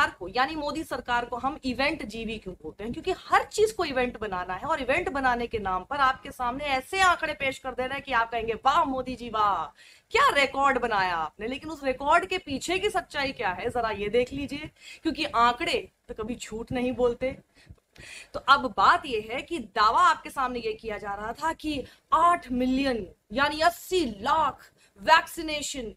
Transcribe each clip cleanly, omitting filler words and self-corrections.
सरकार को यानी मोदी सरकार को हम इवेंट जीवी क्यों बोलते हैं? क्योंकि हर चीज को इवेंट बनाना है और इवेंट बनाने के नाम पर आपके सामने ऐसे आंकड़े पेश कर दे रहे हैं कि आप कहेंगे वाह मोदी जी वाह, क्या रिकॉर्ड बनाया आपने। लेकिन उस रिकॉर्ड के पीछे की सच्चाई क्या है जरा ये देख लीजिए, क्योंकि आंकड़े तो कभी झूठ नहीं बोलते। तो अब बात यह है कि दावा आपके सामने यह किया जा रहा था कि 8 मिलियन यानी 80 लाख वैक्सीनेशन,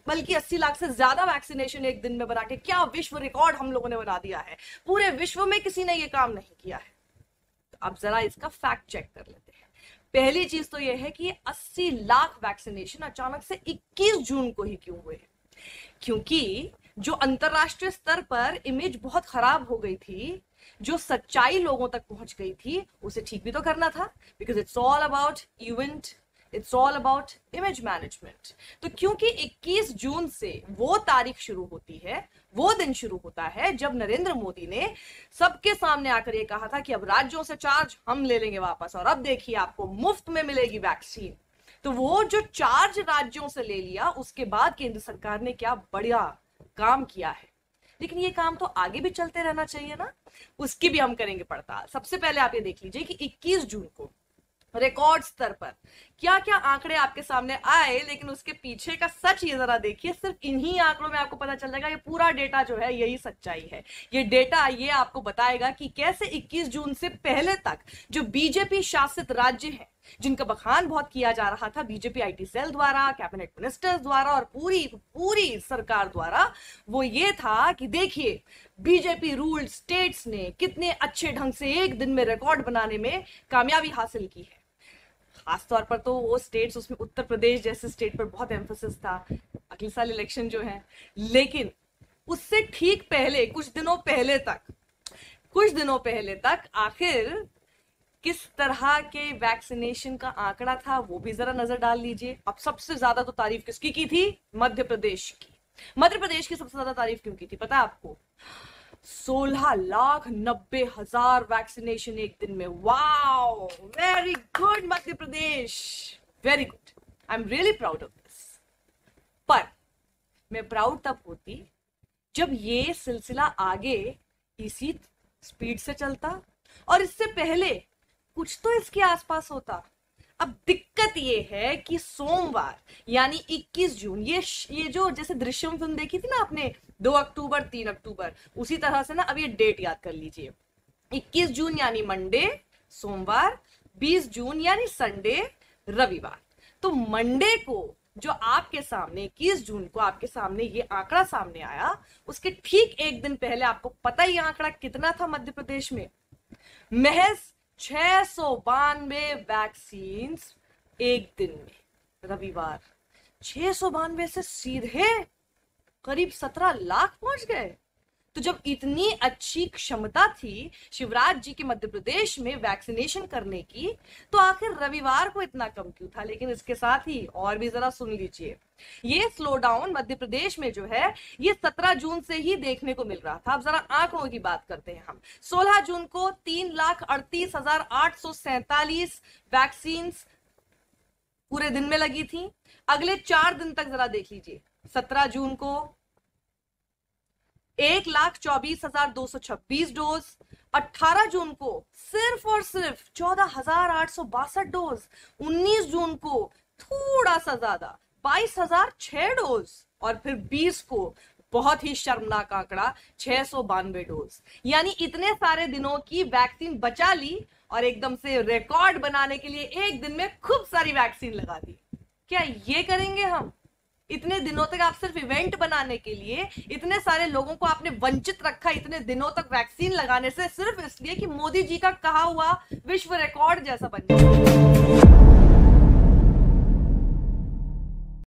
बल्कि 80 लाख से ज्यादा वैक्सीनेशन एक दिन में बना के क्या विश्व रिकॉर्ड हम लोगों ने बना दिया है। पूरे विश्व में किसी ने यह काम नहीं किया है। तो अब जरा इसका फैक्ट चेक कर लेते हैं। पहली चीज तो यह है कि 80 लाख वैक्सीनेशन अचानक से 21 जून को ही क्यों हुए? क्योंकि जो अंतरराष्ट्रीय स्तर पर इमेज बहुत खराब हो गई थी, जो सच्चाई लोगों तक पहुंच गई थी, उसे ठीक भी तो करना था। Because it's all about event, it's all about image management. तो क्योंकि 21 जून से वो तारीख शुरू होती है, वो दिन शुरू होता है जब नरेंद्र मोदी ने सबके सामने आकर ये कहा था कि अब राज्यों से चार्ज हम ले लेंगे वापस और अब देखिए आपको मुफ्त में मिलेगी वैक्सीन। तो वो जो चार्ज राज्यों से ले लिया, उसके बाद केंद्र सरकार ने क्या बढ़िया काम किया है। लेकिन ये काम तो आगे भी चलते रहना चाहिए ना, उसकी भी हम करेंगे पड़ताल। सबसे पहले आप ये देख लीजिए कि 21 जून को रिकॉर्ड स्तर पर क्या क्या आंकड़े आपके सामने आए, लेकिन उसके पीछे का सच ये जरा देखिए। सिर्फ इन्हीं आंकड़ों में आपको पता चल जाएगा, ये पूरा डेटा जो है यही सच्चाई है। ये डेटा ये आपको बताएगा कि कैसे 21 जून से पहले तक जो बीजेपी शासित राज्य हैं, जिनका बखान बहुत किया जा रहा था बीजेपी आईटी सेल द्वारा, कैबिनेट मिनिस्टर्स द्वारा और पूरी सरकार द्वारा, वो ये था कि देखिए बीजेपी रूल्ड स्टेट्स ने कितने अच्छे ढंग से एक दिन में रिकॉर्ड बनाने में कामयाबी हासिल की है। खासतौर पर तो वो स्टेट्स, उसमें उत्तर प्रदेश जैसे स्टेट पर बहुत एम्फोसिस था अगले साल इलेक्शन जो है। लेकिन उससे ठीक पहले कुछ दिनों पहले तक आखिर किस तरह के वैक्सीनेशन का आंकड़ा था वो भी जरा नजर डाल लीजिए। अब सबसे ज्यादा तो तारीफ किसकी की थी? मध्य प्रदेश की। मध्य प्रदेश की सबसे ज्यादा तारीफ क्यों की थी पता है आपको? 16,90,000 वैक्सीनेशन एक दिन में। Wow, very good Madhya Pradesh, very good. I am really proud of this. पर मैं प्राउड तब होती जब ये सिलसिला आगे इसी स्पीड से चलता और इससे पहले कुछ तो इसके आसपास होता। अब दिक्कत ये है कि सोमवार यानी 21 जून, ये जो जैसे दृश्यम फिल्म देखी थी ना आपने, 2 अक्टूबर 3 अक्टूबर, उसी तरह से ना अब ये डेट याद कर लीजिए। 21 जून यानी मंडे सोमवार, 20 जून यानी संडे रविवार। तो मंडे को जो आपके सामने 21 जून को आपके सामने ये आंकड़ा सामने आया, उसके ठीक एक दिन पहले आपको पता ही आंकड़ा कितना था मध्य प्रदेश में? महज 692 वैक्सीन एक दिन में रविवार। 692 से सीधे करीब 17 लाख पहुंच गए। तो जब इतनी अच्छी क्षमता थी शिवराज जी के मध्य प्रदेश में वैक्सीनेशन करने की, तो आखिर रविवार को इतना कम क्यों था? लेकिन इसके साथ ही और भी जरा सुन लीजिए, ये स्लो डाउन मध्य प्रदेश में जो है ये 17 जून से ही देखने को मिल रहा था। अब जरा आंकड़ों की बात करते हैं हम। 16 जून को 3,38,847 वैक्सीन पूरे दिन में लगी थी। अगले 4 दिन तक जरा देख लीजिए। 17 जून को 1,24,226 डोज, 18 जून को सिर्फ और सिर्फ 14,862 डोज, 19 जून को थोड़ा सा ज्यादा 22,006 डोज और फिर 20 को बहुत ही शर्मनाक आंकड़ा 692 डोज। यानी इतने सारे दिनों की वैक्सीन बचा ली और एकदम से रिकॉर्ड बनाने के लिए एक दिन में खूब सारी वैक्सीन लगा दी। क्या ये करेंगे हम? इतने दिनों तक आप सिर्फ इवेंट बनाने के लिए इतने सारे लोगों को आपने वंचित रखा इतने दिनों तक वैक्सीन लगाने से, सिर्फ इसलिए कि मोदी जी का कहा हुआ विश्व रिकॉर्ड जैसा बन जाए।